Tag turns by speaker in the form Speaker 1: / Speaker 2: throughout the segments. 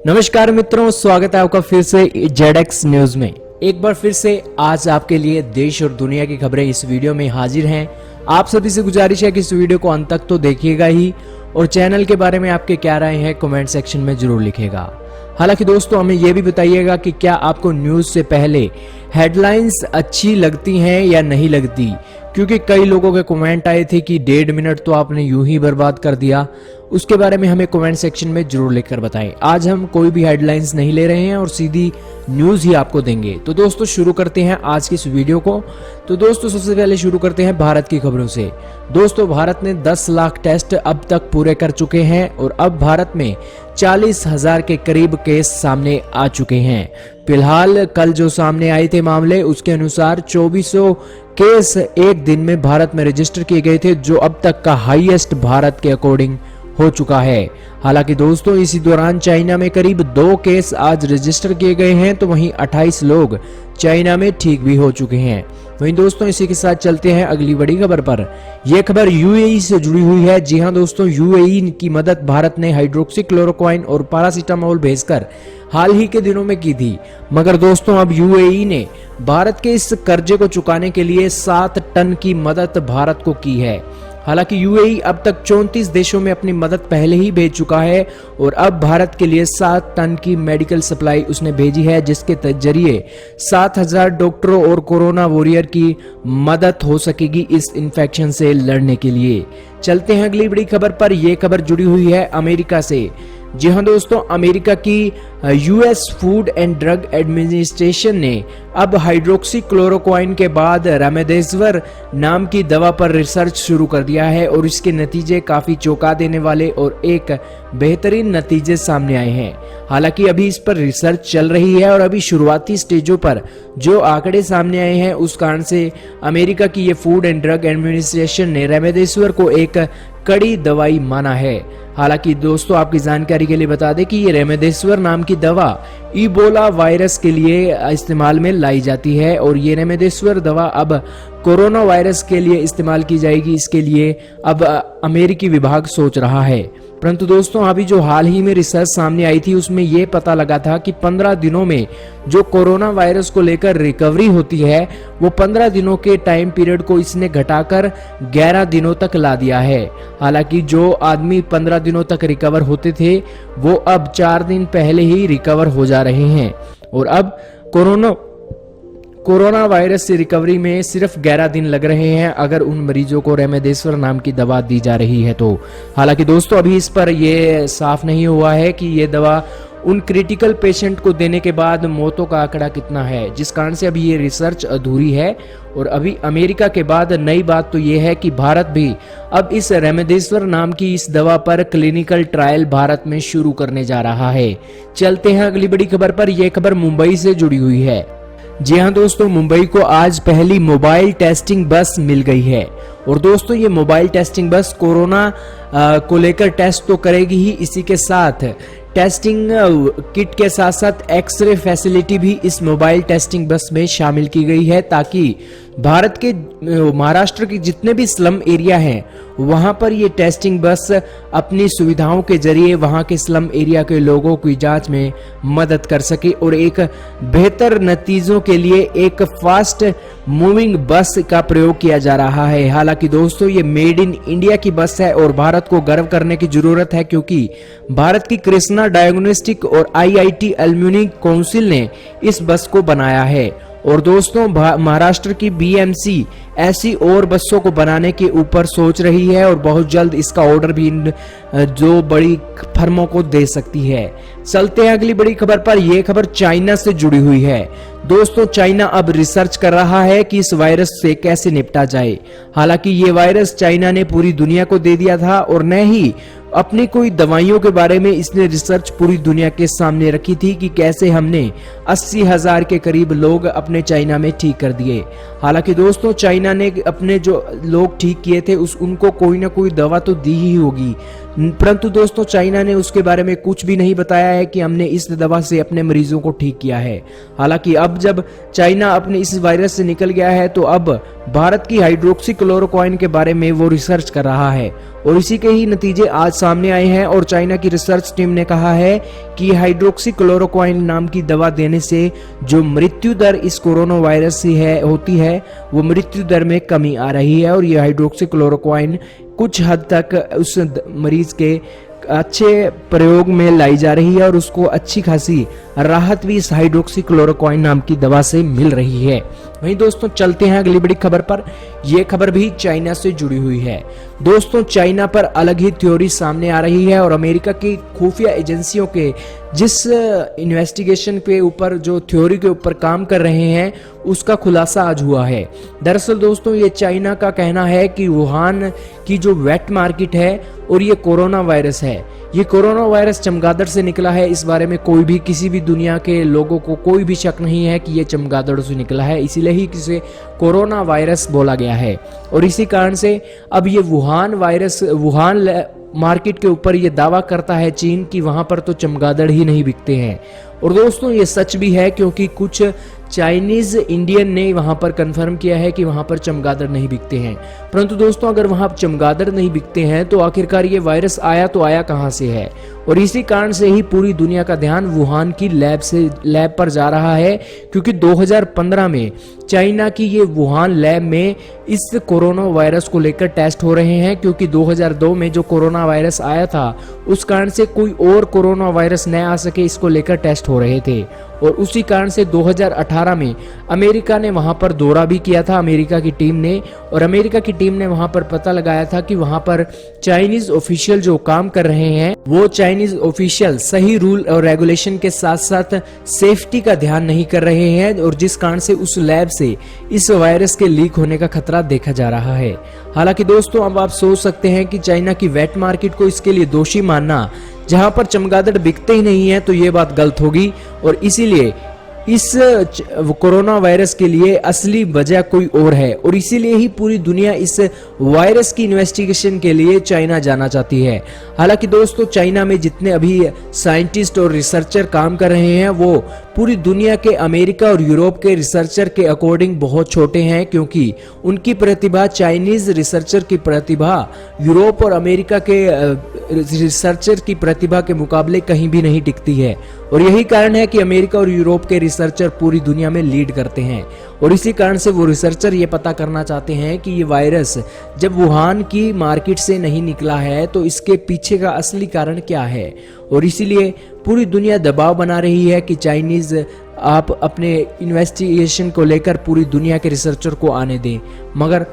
Speaker 1: नमस्कार मित्रों, स्वागत है आपका फिर से जेडएक्स न्यूज में। एक बार फिर से आज आपके लिए देश और दुनिया की खबरें इस वीडियो में हाजिर हैं। आप सभी से गुजारिश है कि इस वीडियो को अंत तक तो देखिएगा ही और चैनल के बारे में आपके क्या राय है कमेंट सेक्शन में जरूर लिखिएगा। हालांकि दोस्तों हमें यह भी बताइएगा कि क्या आपको न्यूज से पहले हेडलाइंस अच्छी लगती हैं या नहीं लगती, क्योंकि कई लोगों के कमेंट आए थे कि 1.5 मिनट तो आपने यूं ही बर्बाद कर दिया। उसके बारे में हमें कमेंट सेक्शन में जरूर लिखकर बताएं। आज हम कोई भी हेडलाइंस नहीं ले रहे हैं और सीधी न्यूज ही आपको देंगे। तो दोस्तों शुरू करते हैं आज की इस वीडियो को। तो दोस्तों सबसे पहले शुरू करते हैं भारत की खबरों से। दोस्तों भारत ने 10 लाख टेस्ट अब तक पूरे कर चुके हैं और अब भारत में 40,000 के करीब केस सामने आ चुके हैं। फिलहाल कल जो सामने आए थे मामले, उसके अनुसार 2400 केस एक दिन में भारत में रजिस्टर किए गए थे, जो अब तक का हाईएस्ट भारत के अकॉर्डिंग हो चुका है। हालांकि दोस्तों इसी दौरान चाइना में करीब 2 केस आज रजिस्टर किए गए हैं, तो वहीं 28 लोग चाइना में ठीक भी हो चुके हैं। वहीं दोस्तों इसी के साथ चलते हैं अगली बड़ी खबर पर। यह खबर यूएई से जुड़ी हुई है। जी हां दोस्तों, यूएई की मदद भारत ने हाइड्रोक्सीक्लोरोक्वाइन और पैरासीटामोल भेजकर हाल ही के दिनों में की थी, मगर दोस्तों अब यूएई ने भारत के इस कर्जे को चुकाने के लिए 7 टन की मदद भारत को की है। हालांकि यूएई अब तक 34 देशों में अपनी मदद पहले ही भेज चुका है और अब भारत के लिए 7 टन की मेडिकल सप्लाई उसने भेजी है, जिसके जरिए 7,000 डॉक्टरों और कोरोना वॉरियर की मदद हो सकेगी इस इन्फेक्शन से लड़ने के लिए। चलते हैं अगली बड़ी खबर पर। यह खबर जुड़ी हुई है अमेरिका से। जी हां दोस्तों, अमेरिका की US food and drug administration ने अब हाइड्रोक्सीक्लोरोक्वाइन के बाद रेमडेसिविर नाम की दवा पर रिसर्च शुरू कर दिया है और इसके नतीजे काफी चौंका देने वाले और एक बेहतरीन नतीजे सामने आए हैं। हालांकि अभी इस पर रिसर्च चल रही है और अभी शुरुआती स्टेजों पर जो आंकड़े सामने आए हैं उस कारण से अमेरिका की ये फूड एंड ड्रग एडमिनिस्ट्रेशन ने रेमडेसिविर को एक कड़ी दवाई माना है। हालांकि दोस्तों आपकी जानकारी के लिए बता दें कि ये रेमडेसिविर नाम की दवा इबोला वायरस के लिए इस्तेमाल में लाई जाती है और ये रेमडेसिविर दवा अब कोरोना वायरस के लिए इस्तेमाल की जाएगी। इसके लिए अब अमेरिकी विभाग सोच रहा है। परंतु दोस्तों अभी जो हाल ही में रिसर्च सामने आई थी उसमें यह पता लगा था कि 15 दिनों में जो कोरोना वायरस को लेकर रिकवरी होती है वो 15 दिनों के टाइम पीरियड को इसने घटाकर 11 दिनों तक ला दिया है। हालांकि जो आदमी 15 दिनों तक रिकवर होते थे वो अब 4 दिन पहले ही रिकवर हो जा रहे हैं और अब कोरोना वायरस से रिकवरी में सिर्फ 11 दिन लग रहे हैं अगर उन मरीजों को रेमडेसिविर नाम की दवा दी जा रही है तो। हालांकि दोस्तों अभी इस पर यह साफ नहीं हुआ है कि ये दवा उन क्रिटिकल पेशेंट को देने के बाद मौतों का आंकड़ा कितना है, जिस कारण से अभी ये रिसर्च अधूरी है। और अभी अमेरिका के बाद नई बात तो ये है कि भारत भी अब इस रेमडेसिविर नाम की इस दवा पर क्लिनिकल ट्रायल भारत में शुरू करने जा रहा है। चलते हैं अगली बड़ी खबर पर। यह खबर मुंबई से जुड़ी हुई है। जी हां दोस्तों, मुंबई को आज पहली मोबाइल टेस्टिंग बस मिल गई है और दोस्तों ये मोबाइल टेस्टिंग बस कोरोना को लेकर टेस्ट तो करेगी ही, इसी के साथ टेस्टिंग किट के साथ साथ एक्सरे फैसिलिटी भी इस मोबाइल टेस्टिंग बस में शामिल की गई है, ताकि भारत के महाराष्ट्र के जितने भी स्लम एरिया हैं वहां पर ये टेस्टिंग बस अपनी सुविधाओं के जरिए वहां के स्लम एरिया के लोगों की जांच में मदद कर सके और एक बेहतर नतीजों के लिए एक फास्ट मूविंग बस का प्रयोग किया जा रहा है। हालांकि दोस्तों ये मेड इन इंडिया की बस है और भारत को गर्व करने की जरूरत है, क्योंकि भारत की कृष्णा डायग्नोस्टिक और आईआईटी एल्यूमिनी काउंसिल ने इस बस को बनाया है। और दोस्तों महाराष्ट्र की बीएमसी ऐसी और बसों को बनाने के ऊपर सोच रही है और बहुत जल्द इसका ऑर्डर भी जो बड़ी फर्मों को दे सकती है। चलते हैं अगली बड़ी खबर पर। यह खबर चाइना से जुड़ी हुई है। दोस्तों चाइना अब रिसर्च कर रहा है कि इस वायरस से कैसे निपटा जाए। हालांकि ये वायरस चाइना ने पूरी दुनिया को दे दिया था और न ही अपनी कोई दवाइयों के बारे में इसने रिसर्च पूरी दुनिया के सामने रखी थी कि कैसे हमने 80,000 के करीब लोग अपने चाइना में ठीक कर दिए। हालांकि दोस्तों चाइना ने अपने जो लोग ठीक किए थे उनको कोई ना कोई दवा तो दी ही होगी, परंतु दोस्तों चाइना ने उसके बारे में कुछ भी नहीं बताया है कि हमने इस दवा से अपने मरीजों को ठीक किया है। हालांकि अब जब चाइना अपने इस वायरस से निकल गया है तो अब भारत की हाइड्रोक्सीक्लोरोक्विन के बारे में वो रिसर्च कर रहा है और इसी के ही नतीजे आज सामने आए हैं। और चाइना की रिसर्च टीम ने कहा है कि हाइड्रोक्सीक्लोरोक्विन नाम की दवा देने से जो मृत्यु दर इस कोरोना वायरस से होती है वो मृत्यु दर में कमी आ रही है। और ये हाइड्रोक्सीक्लोरोक्विन कुछ हद तक उस मरीज के अच्छे प्रयोग में लाई जा रही है और उसको अच्छी खासी राहत भी इस हाइड्रोक्सीक्लोरोक्विन नाम की दवा से मिल रही है। वहीं दोस्तों चलते हैं अगली बड़ी खबर पर। यह खबर भी चाइना से जुड़ी हुई है। दोस्तों चाइना पर अलग ही थ्योरी सामने आ रही है और अमेरिका की खुफिया एजेंसियों के जिस इन्वेस्टिगेशन के ऊपर जो थ्योरी के ऊपर काम कर रहे हैं उसका खुलासा आज हुआ है। दरअसल दोस्तों ये चाइना का कहना है कि वुहान की जो वेट मार्केट है और ये कोरोना वायरस है, ये कोरोना वायरस चमगादड़ से निकला है। इस बारे में कोई भी किसी भी दुनिया के लोगों को कोई भी शक नहीं है कि ये चमगादड़ से निकला है, इसीलिए ही इसे कोरोना वायरस बोला गया है। और इसी कारण से अब ये वुहान वायरस वुहान मार्केट के ऊपर ये दावा करता है चीन कि वहां पर तो चमगादड़ ही नहीं बिकते हैं। और दोस्तों ये सच भी है क्योंकि कुछ चाइनीज इंडियन ने वहां पर कंफर्म किया है कि वहां पर चमगादड़ नहीं बिकते हैं। परंतु दोस्तों अगर वहां चमगादड़ नहीं बिकते हैं तो आखिरकार ये वायरस आया तो आया कहां से है। और इसी कारण से ही पूरी दुनिया का ध्यान वुहान की लैब पर जा रहा है क्योंकि 2015 में चाइना की ये वुहान लैब में इस कोरोना वायरस को लेकर टेस्ट हो रहे हैं क्योंकि 2002 में जो कोरोना वायरस आया था उस कारण से कोई और कोरोना वायरस न आ सके इसको लेकर टेस्ट हो रहे थे। और उसी कारण से 2018 में अमेरिका ने वहां पर दौरा भी किया था अमेरिका की टीम ने, और अमेरिका की टीम ने वहां पर पता लगाया था कि वहां पर चाइनीज ऑफिशियल जो काम कर रहे हैं वो चाइनीज ऑफिशियल सही रूल और रेगुलेशन के साथ साथ सेफ्टी का ध्यान नहीं कर रहे हैं और जिस कारण से उस लैब से इस वायरस के लीक होने का खतरा देखा जा रहा है। हालांकि दोस्तों अब आप सोच सकते हैं कि चाइना की वेट मार्केट को इसके लिए दोषी मानना, जहां पर चमगादड़ बिकते ही नहीं है, तो ये बात गलत होगी। और इसीलिए इस कोरोना वायरस के लिए असली वजह कोई और है और इसीलिए ही पूरी दुनिया इस वायरस की इन्वेस्टिगेशन के लिए चाइना जाना चाहती है। हालांकि दोस्तों चाइना में जितने अभी साइंटिस्ट और रिसर्चर काम कर रहे हैं वो पूरी दुनिया के अमेरिका और यूरोप के रिसर्चर के अकॉर्डिंग बहुत छोटे हैं क्योंकि उनकी प्रतिभा, चाइनीज रिसर्चर की प्रतिभा यूरोप और अमेरिका के रिसर्चर की प्रतिभा के मुकाबले कहीं भी नहीं टिकती है। और यही कारण है कि अमेरिका और यूरोप के रिसर्चर पूरी दुनिया में लीड करते हैं और इसी कारण से वो रिसर्चर ये पता करना चाहते हैं कि ये वायरस जब वुहान की मार्केट से नहीं निकला है तो इसके पीछे का असली कारण क्या है। और इसीलिए पूरी दुनिया दबाव बना रही है कि चाइनीज आप अपने इन्वेस्टिगेशन को लेकर पूरी दुनिया के रिसर्चर को आने दें, मगर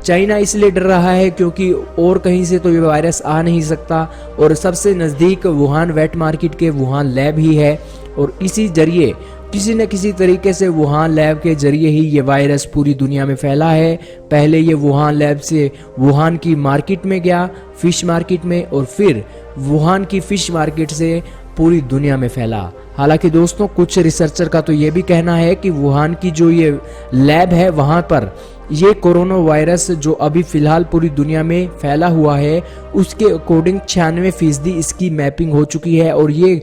Speaker 1: चाइना इसलिए डर रहा है क्योंकि और कहीं से तो ये वायरस आ नहीं सकता और सबसे नज़दीक वुहान वेट मार्केट के वुहान लैब ही है और इसी जरिए किसी न किसी तरीके से वुहान लैब के जरिए ही ये वायरस पूरी दुनिया में फैला है। पहले ये वुहान लैब से वुहान की मार्केट में गया, फिश मार्केट में, और फिर वुहान की फिश मार्केट से पूरी दुनिया में फैला। हालांकि दोस्तों कुछ रिसर्चर का तो ये भी कहना है कि वुहान की जो ये लैब है वहां पर ये कोरोना वायरस जो अभी फिलहाल पूरी दुनिया में फैला हुआ है उसके अकॉर्डिंग 96% इसकी मैपिंग हो चुकी है और ये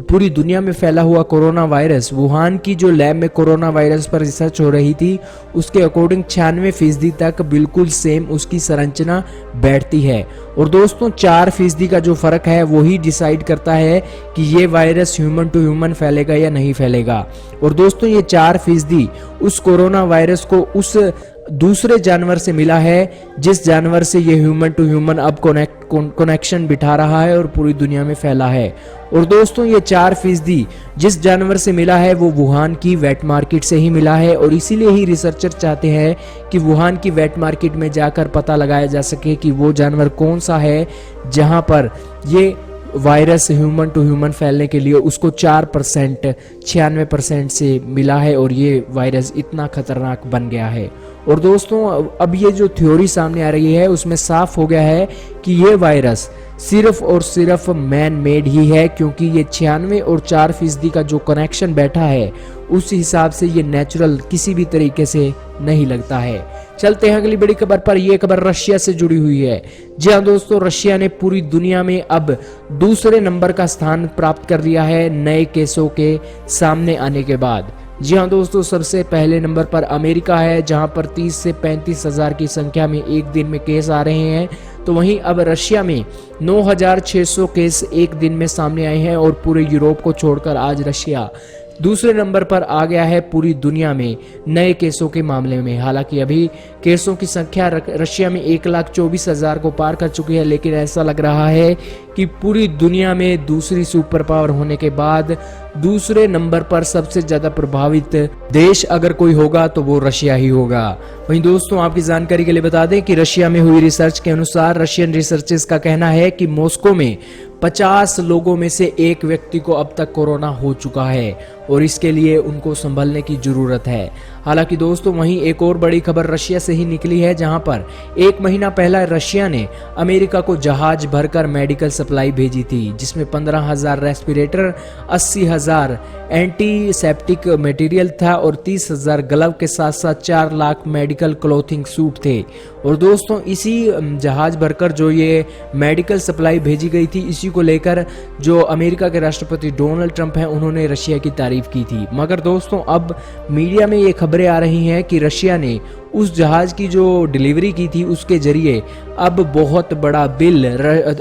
Speaker 1: पूरी दुनिया में फैला हुआ कोरोना वायरस वुहान की जो लैब में कोरोना वायरस पर रिसर्च हो रही थी उसके अकॉर्डिंग 96% तक बिल्कुल सेम उसकी संरचना बैठती है। और दोस्तों 4% का जो फर्क है वही डिसाइड करता है कि ये वायरस ह्यूमन टू ह्यूमन फैलेगा या नहीं फैलेगा। और दोस्तों ये 4% उस कोरोना वायरस को उस दूसरे जानवर से मिला है जिस जानवर से ये ह्यूमन टू ह्यूमन अब कनेक्शन बिठा रहा है और पूरी दुनिया में फैला है। और दोस्तों ये 4% जिस जानवर से मिला है वो वुहान की वेट मार्केट से ही मिला है और इसीलिए ही रिसर्चर चाहते हैं कि वुहान की वेट मार्केट में जाकर पता लगाया जा सके कि वो जानवर कौन सा है जहां पर ये वायरस ह्यूमन टू ह्यूमन फैलने के लिए उसको 4% 96% से मिला है और ये वायरस इतना खतरनाक बन गया है। और दोस्तों अब ये जो थ्योरी सामने आ रही है उसमें साफ हो गया है कि ये वायरस सिर्फ और सिर्फ मैन मेड ही है क्योंकि ये 96 और 4% का जो कनेक्शन बैठा है उस हिसाब से ये नेचुरल किसी भी तरीके से नहीं लगता है। चलते हैं अगली बड़ी खबर पर। यह खबर रशिया से जुड़ी हुई है। जी हाँ दोस्तों, रशिया ने पूरी दुनिया में अब दूसरे नंबर का स्थान प्राप्त कर लिया है नए केसों के सामने आने के बाद। जी हाँ दोस्तों, सबसे पहले नंबर पर अमेरिका है, जहां पर 30 से 35 हजार की संख्या में एक दिन में केस आ रहे हैं। तो वहीं अब रशिया में 9,600 केस एक दिन में सामने आए हैं और पूरे यूरोप को छोड़कर आज रशिया दूसरे नंबर पर आ गया है पूरी दुनिया में नए केसों के मामले में। हालांकि अभी केसों की संख्या रशिया में 1,24,000 को पार कर चुकी है, लेकिन ऐसा लग रहा है कि पूरी दुनिया में दूसरी सुपर पावर होने के बाद दूसरे नंबर पर सबसे ज्यादा प्रभावित देश अगर कोई होगा तो वो रशिया ही होगा। वहीं दोस्तों, आपकी जानकारी के लिए बता दें कि रशिया में हुई रिसर्च के अनुसार रशियन रिसर्चर्स का कहना है कि मॉस्को में 50 लोगों में से एक व्यक्ति को अब तक कोरोना हो चुका है और इसके लिए उनको संभलने की जरूरत है। हालांकि दोस्तों, वहीं एक और बड़ी खबर रशिया से ही निकली है, जहां पर एक महीना पहले रशिया ने अमेरिका को जहाज भरकर मेडिकल सप्लाई भेजी थी, जिसमें 15,000 रेस्पिरेटर, 80,000 एंटीसेप्टिक मटेरियल था और 30,000 ग्लव के साथ साथ 4 लाख मेडिकल क्लोथिंग सूट थे। और दोस्तों, इसी जहाज भरकर जो ये मेडिकल सप्लाई भेजी गई थी, इसी को लेकर जो अमेरिका के राष्ट्रपति डोनाल्ड ट्रंप हैं, उन्होंने रशिया की तारीफ की थी। मगर दोस्तों, अब मीडिया में ये खबरें आ रही हैं कि रशिया ने उस जहाज की जो डिलीवरी की थी उसके जरिए अब बहुत बड़ा बिल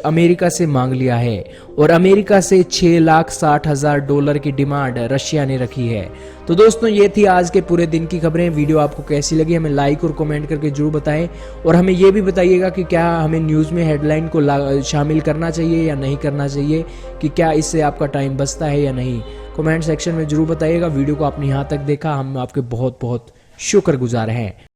Speaker 1: अमेरिका से मांग लिया है और अमेरिका से $6,60,000 की डिमांड रशिया ने रखी है। तो दोस्तों, ये थी आज के पूरे दिन की खबरें। वीडियो आपको कैसी लगी हमें लाइक और कमेंट करके जरूर बताएं और हमें ये भी बताइएगा कि क्या हमें न्यूज़ में हेडलाइन को शामिल करना चाहिए या नहीं करना चाहिए, कि क्या इससे आपका टाइम बचता है या नहीं। कमेंट सेक्शन में जरूर बताइएगा। वीडियो को आपने यहाँ तक देखा, हम आपके बहुत बहुत शुक्रगुजार हैं।